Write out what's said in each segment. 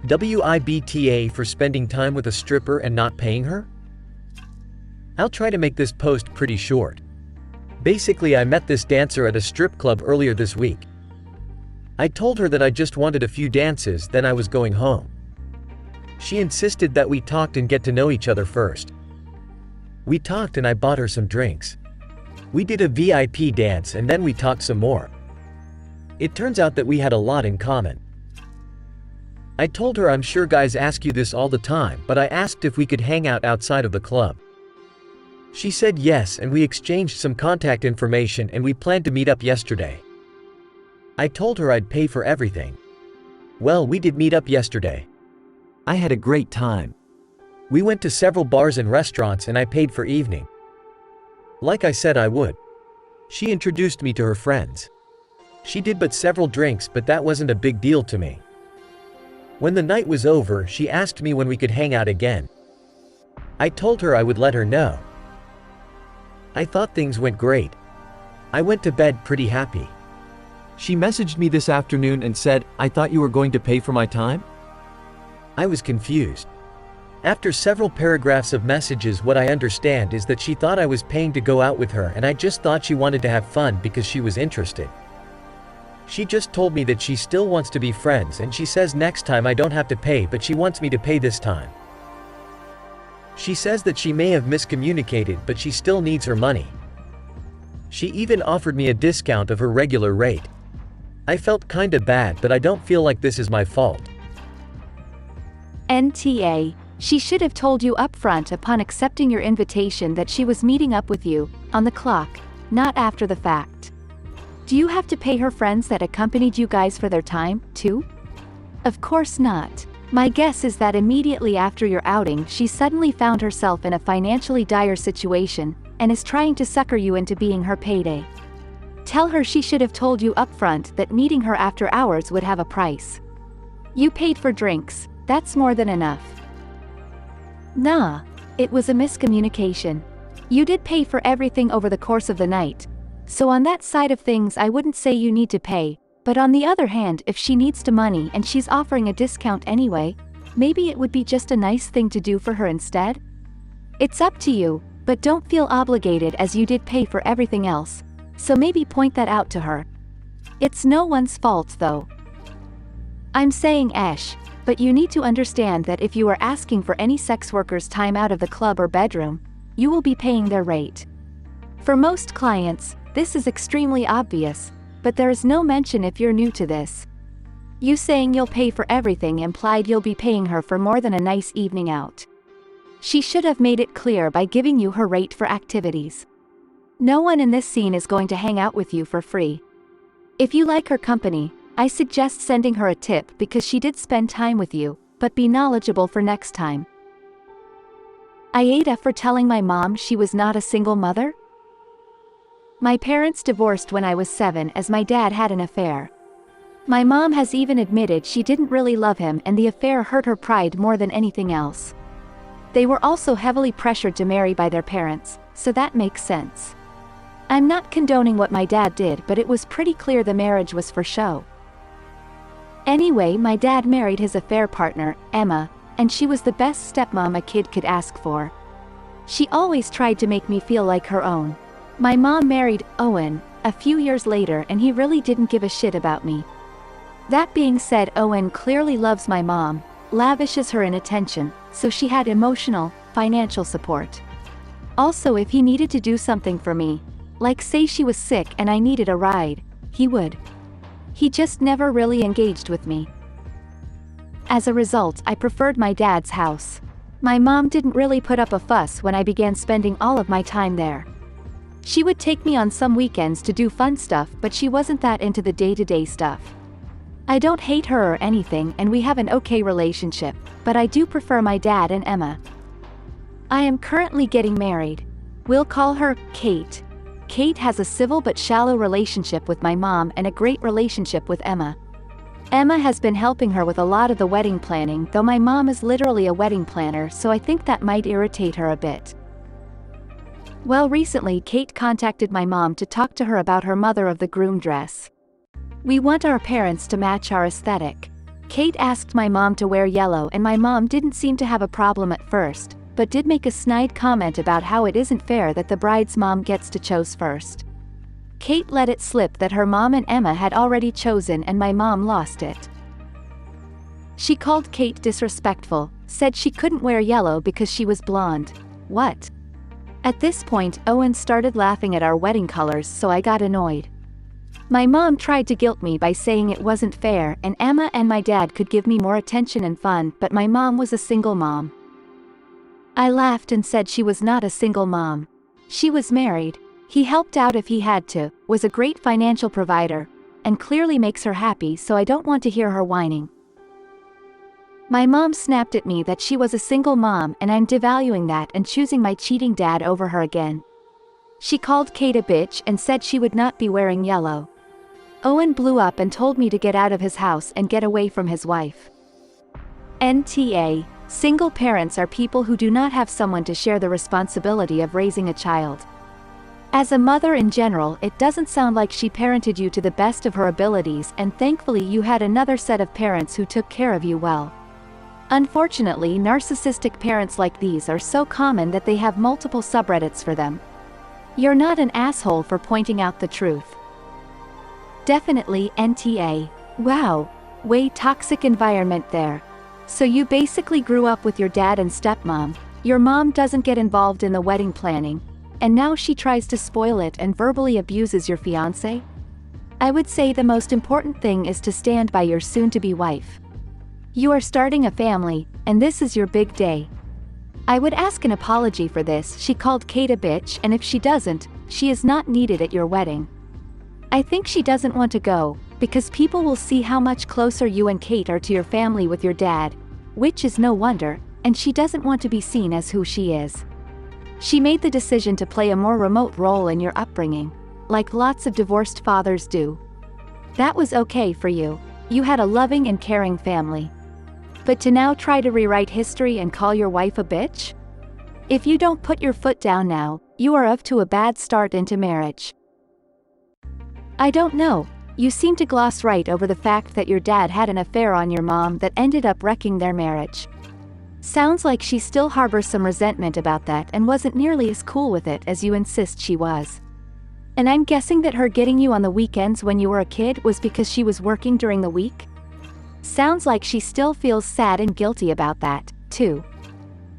WIBTA for spending time with a stripper and not paying her? I'll try to make this post pretty short. Basically, I met this dancer at a strip club earlier this week. I told her that I just wanted a few dances, then I was going home. She insisted that we talked and get to know each other first. We talked and I bought her some drinks. We did a VIP dance and then we talked some more. It turns out that we had a lot in common. I told her I'm sure guys ask you this all the time, but I asked if we could hang out outside of the club. She said yes, and we exchanged some contact information and we planned to meet up yesterday. I told her I'd pay for everything. Well, we did meet up yesterday. I had a great time. We went to several bars and restaurants and I paid for evening. Like I said I would. She introduced me to her friends. She did but several drinks, but that wasn't a big deal to me. When the night was over, she asked me when we could hang out again. I told her I would let her know. I thought things went great. I went to bed pretty happy. She messaged me this afternoon and said, "I thought you were going to pay for my time?" I was confused. After several paragraphs of messages, what I understand is that she thought I was paying to go out with her, and I just thought she wanted to have fun because she was interested. She just told me that she still wants to be friends, and she says next time I don't have to pay, but she wants me to pay this time. She says that she may have miscommunicated, but she still needs her money. She even offered me a discount of her regular rate. I felt kinda bad, but I don't feel like this is my fault. NTA, she should have told you upfront upon accepting your invitation that she was meeting up with you, on the clock, not after the fact. Do you have to pay her friends that accompanied you guys for their time, too? Of course not. My guess is that immediately after your outing she suddenly found herself in a financially dire situation, and is trying to sucker you into being her payday. Tell her she should have told you upfront that meeting her after hours would have a price. You paid for drinks, that's more than enough. Nah, it was a miscommunication. You did pay for everything over the course of the night. So on that side of things I wouldn't say you need to pay, but on the other hand, if she needs the money and she's offering a discount anyway, maybe it would be just a nice thing to do for her instead? It's up to you, but don't feel obligated as you did pay for everything else, so maybe point that out to her. It's no one's fault though. I'm saying Esh, but you need to understand that if you are asking for any sex worker's time out of the club or bedroom, you will be paying their rate. For most clients, this is extremely obvious, but there is no mention if you're new to this. You saying you'll pay for everything implied you'll be paying her for more than a nice evening out. She should have made it clear by giving you her rate for activities. No one in this scene is going to hang out with you for free. If you like her company, I suggest sending her a tip because she did spend time with you, but be knowledgeable for next time. AITA for telling my mom she was not a single mother? My parents divorced when I was 7 as my dad had an affair. My mom has even admitted she didn't really love him and the affair hurt her pride more than anything else. They were also heavily pressured to marry by their parents, so that makes sense. I'm not condoning what my dad did, but it was pretty clear the marriage was for show. Anyway, my dad married his affair partner, Emma, and she was the best stepmom a kid could ask for. She always tried to make me feel like her own. My mom married Owen a few years later and he really didn't give a shit about me. That being said, Owen clearly loves my mom, lavishes her in attention, so she had emotional, financial support. Also, if he needed to do something for me, like say she was sick and I needed a ride, he would. He just never really engaged with me. As a result, I preferred my dad's house. My mom didn't really put up a fuss when I began spending all of my time there. She would take me on some weekends to do fun stuff, but she wasn't that into the day-to-day stuff. I don't hate her or anything and we have an okay relationship, but I do prefer my dad and Emma. I am currently getting married. We'll call her Kate. Kate has a civil but shallow relationship with my mom and a great relationship with Emma. Emma has been helping her with a lot of the wedding planning, though my mom is literally a wedding planner, so I think that might irritate her a bit. Well, recently Kate contacted my mom to talk to her about her mother of the groom dress. We want our parents to match our aesthetic. Kate asked my mom to wear yellow and my mom didn't seem to have a problem at first, but did make a snide comment about how it isn't fair that the bride's mom gets to choose first. Kate let it slip that her mom and Emma had already chosen and my mom lost it. She called Kate disrespectful, said she couldn't wear yellow because she was blonde. What? At this point, Owen started laughing at our wedding colors, so I got annoyed. My mom tried to guilt me by saying it wasn't fair and Emma and my dad could give me more attention and fun, but my mom was a single mom. I laughed and said she was not a single mom. She was married. He helped out if he had to, was a great financial provider, and clearly makes her happy, so I don't want to hear her whining. My mom snapped at me that she was a single mom and I'm devaluing that and choosing my cheating dad over her again. She called Kate a bitch and said she would not be wearing yellow. Owen blew up and told me to get out of his house and get away from his wife. NTA, single parents are people who do not have someone to share the responsibility of raising a child. As a mother in general, it doesn't sound like she parented you to the best of her abilities, and thankfully you had another set of parents who took care of you well. Unfortunately, narcissistic parents like these are so common that they have multiple subreddits for them. You're not an asshole for pointing out the truth. Definitely NTA. Wow. Way toxic environment there. So you basically grew up with your dad and stepmom. Your mom doesn't get involved in the wedding planning, and now she tries to spoil it and verbally abuses your fiancé? I would say the most important thing is to stand by your soon-to-be wife. You are starting a family, and this is your big day. I would ask an apology for this. She called Kate a bitch, and if she doesn't, she is not needed at your wedding. I think she doesn't want to go, because people will see how much closer you and Kate are to your family with your dad, which is no wonder, and she doesn't want to be seen as who she is. She made the decision to play a more remote role in your upbringing, like lots of divorced fathers do. That was okay for you. You had a loving and caring family. But to now try to rewrite history and call your wife a bitch? If you don't put your foot down now, you are off to a bad start into marriage. I don't know, you seem to gloss right over the fact that your dad had an affair on your mom that ended up wrecking their marriage. Sounds like she still harbors some resentment about that and wasn't nearly as cool with it as you insist she was. And I'm guessing that her getting you on the weekends when you were a kid was because she was working during the week? Sounds like she still feels sad and guilty about that, too.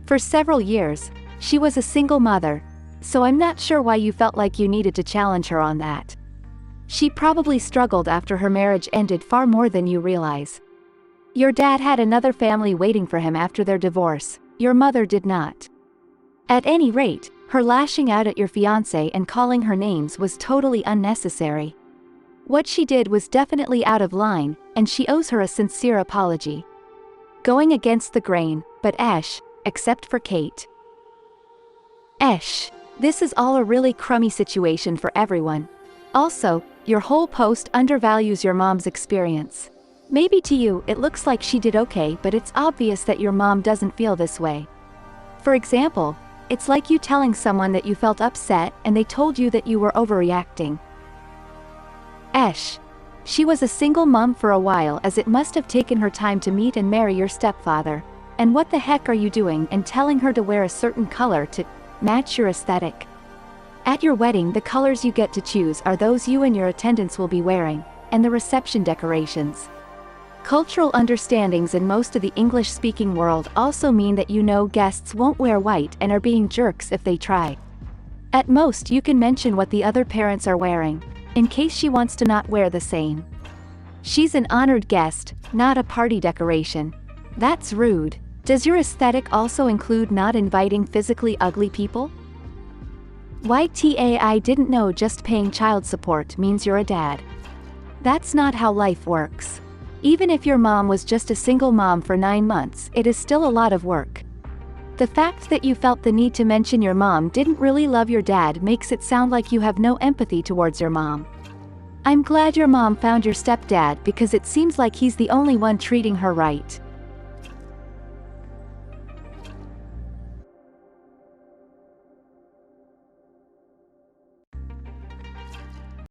For several years, she was a single mother, so I'm not sure why you felt like you needed to challenge her on that. She probably struggled after her marriage ended far more than you realize. Your dad had another family waiting for him after their divorce, your mother did not. At any rate, her lashing out at your fiancé and calling her names was totally unnecessary. What she did was definitely out of line, and she owes her a sincere apology. Going against the grain, but except for Kate. This is all a really crummy situation for everyone. Also, your whole post undervalues your mom's experience. Maybe to you it looks like she did okay, but it's obvious that your mom doesn't feel this way. For example, it's like you telling someone that you felt upset and they told you that you were overreacting. She was a single mom for a while, as it must have taken her time to meet and marry your stepfather. And what the heck are you doing and telling her to wear a certain color to match your aesthetic? At your wedding, the colors you get to choose are those you and your attendants will be wearing, and the reception decorations. Cultural understandings in most of the English-speaking world also mean that guests won't wear white and are being jerks if they try. At most, you can mention what the other parents are wearing, in case she wants to not wear the same. She's an honored guest, not a party decoration. That's rude. Does your aesthetic also include not inviting physically ugly people? I didn't know just paying child support means you're a dad. That's not how life works. Even if your mom was just a single mom for 9 months, it is still a lot of work. The fact that you felt the need to mention your mom didn't really love your dad makes it sound like you have no empathy towards your mom. I'm glad your mom found your stepdad, because it seems like he's the only one treating her right.